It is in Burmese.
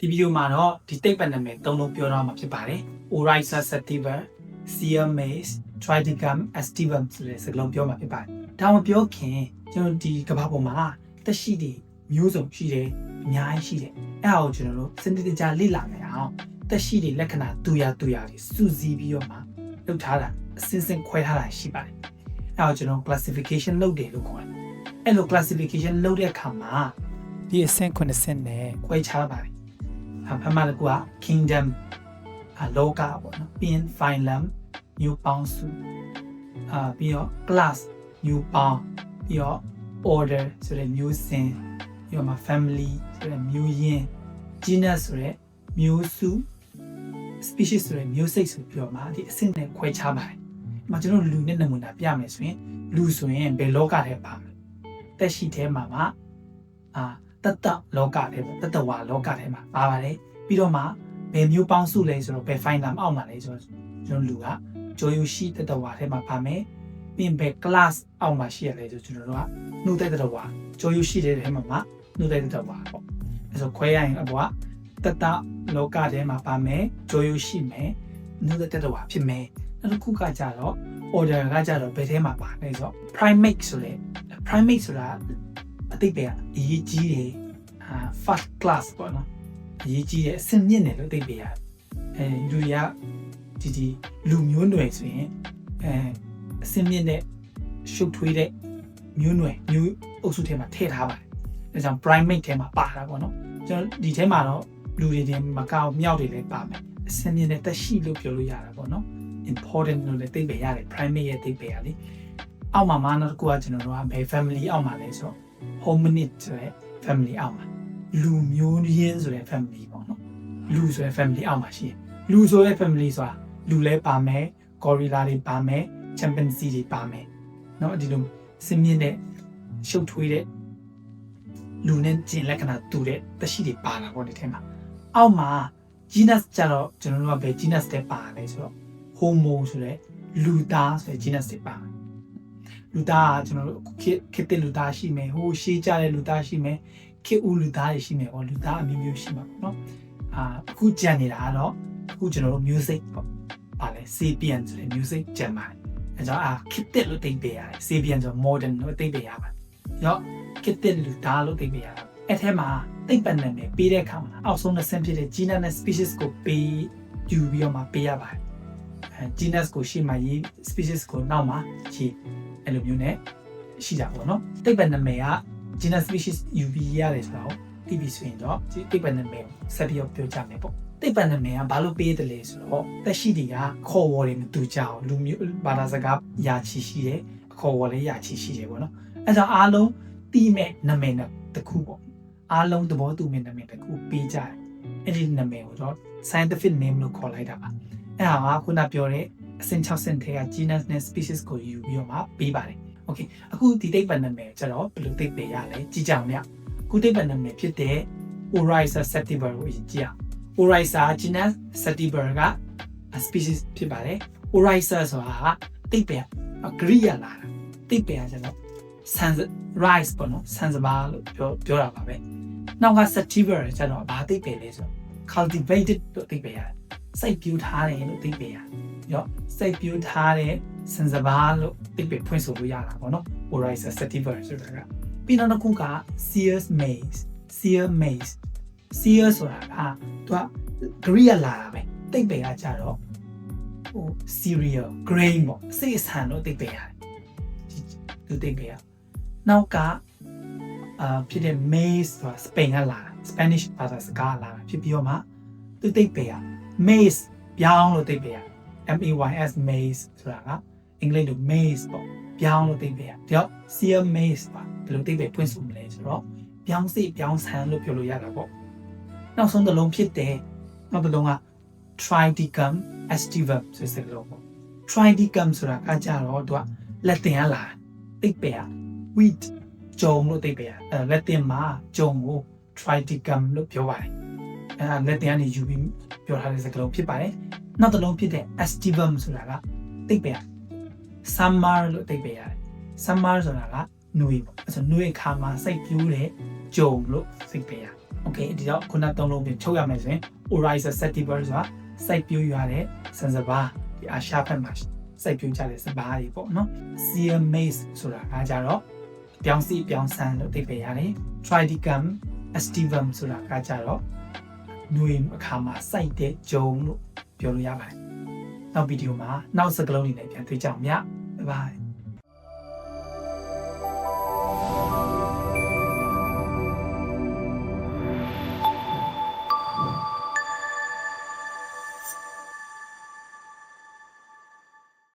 ဒီဗီဒီယိုမှာတော့ဒီတိတ်ပတ်နာမည်၃လုံးပြောတော့မှာဖြစ်ပါတယ် Oryza sativa, Sear maize, Triticum aestivum ဆိုတဲ့စကားလုံးပြောမှာဖြစ်ပါတယ်ဒါမှပြောခင်ကျွန်တော်ဒီကမ္ဘာပေါ်မှာတက်ရှိတွေမျိုးစုံရှိတယ်အများကြီးရှိတယ်အဲ့ဒါကိုကျွန်တော်တို့စနစ်တကျလေ့လာနိုင်အောင်တက်ရှိတွေလက္ခဏာတူရတွေစုစည်းပြီးတော့မှလုပ်ထားတာအစင်းစင်းခွဲထားတာရှိပါတယ်အဲ့ဒါကိုကျွန်တော် classification လုပ်တယ်လို့ခေါ်တယ်အဲ့လို classification လုပ်တဲ့အခါမှာဒီအဆင့်9ဆင့်နဲ့ခွဲခြားပါတယ်ပထမတစ်ခုက kingdom လောကပေါ့နော်ပြီးရင် phylum မျိုးပေါင်းစုပြီးတော့ class မျိုးပေါင်းပြီးတော့ order ဆိုတဲ့မျိုးစဉ်ပြီးတော့ family ဆိုတဲ့မျိုးရင်း genus ဆိုတဲ့မျိုးစု species ဆိုတဲ့မျိုးစိတ်ဆိုပြီးတော့ဒီအဆင့်နဲ့ခွဲခြားပါတယ်။ကျွန်တော်လူနဲ့နမူနာပြမယ်ဆိုရင်လူဆိုရင်ဘယ်လောကထဲပါမလဲ။တက်ရှိထဲမှာတတလောကထဲပေါ့တတဝါလောကထဲမှာပါပါတယ်ပြီးတော့မှဘယ်မျိုးပေါင်းစုလဲဆိုတော့ဘယ် phylum အောက်မှာလဲဆိုတော့ကျွန်တော်လူကဂျိုယိုရှိတတဝါထဲမှာပါမယ်ပြီးရင်ဘယ် class အောက်မှာရှိရလဲဆိုကျွန်တော်တို့ကနှုတ်တဲ့တတဝါဂျိုယိုရှိတဲ့ထဲမှာနှုတ်တဲ့တတဝါပေါ့အဲဆိုခွဲရရင်အပေါ်ကတတလောကထဲမှာပါမယ်ဂျိုယိုရှိမယ်နှုတ်တဲ့တတဝါဖြစ်မယ်နောက်တစ်ခုကကြတော့ order ကကြတော့ဘယ်ထဲမှာပါလဲဆိုတော့ primate ဆိုလေ primate ဆိုတာအသိပဲအရေးကြီးတယ် first class ပေါ့နော်အရေးကြီးတယ်အဆင့်မြင့်တယ်လို့သိပေးရတယ်လူရဒီလူမျိုးနွယ်ဆိုရင်အဆင့်မြင့်တဲ့ရှုပ်ထွေးတဲ့မျိုးနွယ်မျိုးအုပ်စုထဲမှာထည့်ထားပါတယ်ဒါကြောင့် primate ထဲမှာပါတာပေါ့နော်ကျွန်တော်ဒီထဲမှာတော့လူတွေတင်မကောက်မြောက်တွေလည်းပါမယ်အဆင့်မြင့်တဲ့တက်ရှိလို့ပြောလို့ရတာပေါ့နော် important လို့လည်းသိပေးရတယ် primate ရဲ့သိပေးရလေအောက်မှာနောက်တစ်ခုကကျွန်တော်တို့ကဘယ် family အောက်မှာလဲဆိုတော့ hominid ဆိုတဲ့ family အောက်မှာလူမျိုးရင်းဆိုတဲ့ family ပေါ့နော်လူဆိုတဲ့ family အောက်မှာရှိတယ်လူဆိုတဲ့ family ဆိုတာလူလဲပါမယ် gorilla တွေပါမယ် chimpanzee တွေပါမယ်เนาะဒီလိုစင်မြင့်တဲ့ရှုပ်ထွေးတဲ့လူနဲ့ကျင်လက္ခဏာတူတဲ့တက်ရှိတွေပါလာပေါ့ဒီထဲမှာအောက်မှာ genus ကြတော့ကျွန်တော်တို့ကဘယ် genus တွေပါလဲဆိုတော့ homo ဆိုတဲ့လူသားဆိုတဲ့ genus တွေပါလူသားကကျွန်တော်တို့ခေတ်လူသားရှိမယ်ဟိုရှေးကြတဲ့လူသားရှိမယ်ခေတ်ဦးလူသားတွေရှိမယ်ပေါ့လူသားအမျိုးမျိုးရှိမှာပေါ့နော်အခုကြံနေတာကတော့အခုကျွန်တော်တို့ music ပေါ့ပါလဲ sapien ဆိုတဲ့ music ကြံပါတယ်အဲကြောင့်ခေတ်လို့သိပေးရတယ် sapien ဆို modern လို့သိပေးရပါတယ်ရောခေတ်လူသားလို့သိပေးရတာအဲ့ထဲမှာသိပ္ပံနာမည်ပေးတဲ့အခါမှာအောက်ဆုံးတစ်ဆင့်ဖြစ်တဲ့ genus နဲ့ species ကိုပေးယူပြီးတော့မှပေးရပါတယ်genus ကိုရှေ့မှာရေး species ကိုနောက်မှာရေးအဲ့လိုမျိုးနဲ့ရှိတာပေါ့နော်သိပ္ပံနာမည်က genus species UV ရတယ်ဆိုတော့သိပြီဆိုရင်တော့ဒီသိပ္ပံနာမည်ကိုဆက်ပြီးပြောကြမယ်ပေါ့သိပ္ပံနာမည်ကဘာလို့ပေးတယ်လဲဆိုတော့တက်ရှိတွေကခေါ်ဝေါ်တွေမတူကြအောင်လူမျိုးဘာသာစကားယာချီရှိတယ်အခေါ်ဝေါ်လည်းယာချီရှိတယ်ပေါ့နော်အဲဒါအားလုံးတီးမဲ့နာမည်နဲ့တစ်ခုပေါ့အားလုံးသဘောတူမဲ့နာမည်တစ်ခုပေးကြတယ်အဲ့ဒီနာမည်ကိုတော့ scientific name လို့ခေါ်လိုက်တာပါအဲ့ဒါကခုနပြောတဲ့အဆင့်6ဆင့်ထဲက genus နဲ့ species ကိုယူပြီးတော့မှပေးပါတယ်โอเคအခုဒီသိပ္ပံနာမည်ကျတော့ဘယ်လိုသိပေးရလဲကြည့်ကြအောင်ဗျအခုသိပ္ပံနာမည်ဖြစ်တဲ့ Oryza sativa ကိုကြည့်အောင် Oryza genus sativa က species ဖြစ်ပါတယ် Oryza ဆိုတာသိပ္ပံဂရိယာလာသိပ္ပံကျတော့ rice ပေါ့နော်ဆန်စပါးလို့ပြောတာပါပဲနောက်က sativa ကျတော့ဘာသိပ္ပံလဲဆိုတော့ cultivated လို့သိပ္ပံရတယ်စိုက်ပျိုးထားတယ်လို့သိပ္ပံရတယ်ရောစိုက်ပျိုးထားတဲ့စံစပါးလို့သိပ္ပံဖွင့်ဆိုလို့ရတာပေါ့နော် Oryza sativa ဆိုတာကပြီးတော့တစ်ခုက Sear maize Searဆိုတာကသူက Greek လာတာပဲသိပ္ပံကကြတော့cereal grain ပေါ့အစိအဆန်လို့သိပ္ပံရတယ်ဒီသိပ္ပံနောက်ကဖြစ်တဲ့ maize ဆိုတာစပိန်ကလာတာ Spanish ဘာသာစကားလာတာဖြစ်ပြီးတော့မှသူသိပ္ပံက maize ပြောင်းလို့သိပ္ပံရMAYS maize ဆိုတာကအင်္ဂလိပ်လို maize ပေါ့ပြောင်းလို့သိပေးရ။ဒါ sear maize ပါဘယ်လိုသိပေးဖွင့်ဆိုမလဲဆိုတော့ပြောင်းစိပြောင်းဆန်းလို့ပြောလို့ရတာပေါ့။နောက်ဆုံးတစ်လုံးဖြစ်တဲ့နောက်တစ်လုံးက Triticum aestivum ဆိုတဲ့လုံးပေါ့။ Triticum ဆိုတာကကြတော့သူကလက်တင်ကလာသိပေးရ wheat ဂျုံလို့သိပေးရ။လက်တင်မှာဂျုံကို Triticum လို့ပြောပါတယ်။လက်တင်ကနေယူပြီးပြောထားတဲ့စကားလုံးဖြစ်ပါတယ်။နောက်တစ်လုံးဖြစ်တဲ့ aestivum ဆိုတာကသိပ္ပံ summer လို့သိပ္ပံရတယ် summer ဆိုတာကနွေပေါ့အဲဆိုနွေခါမှာစိတ်ပြူးတဲ့ဂျုံလို့သိပ္ပံရ Okay ဒီတော့ခုနသုံးလုံးပြင်ချုပ်ရမယ်ဆိုရင် Oryza sativa ဆိုတာစိုက်ပျိုးရတဲ့ဆန်စပါးဒီအာရှဘက်မှာစိုက်ပျိုးကြတဲ့စပါးတွေပေါ့နော် Sea maize ဆိုတာကကြတော့ပြောင်းစီပြောင်းဆန်းလို့သိပေရတယ် Triticum aestivum ဆိုတာကကြတော့ຫນွေအခါမှာစိုက်တဲ့ဂျုံလို့ပြောလို့ရပါတယ်နောက်ဗီဒီယိုမှာနောက်စကလုံးတွေနဲ့ပြန်တွေ့ကြအောင်ည Bye bye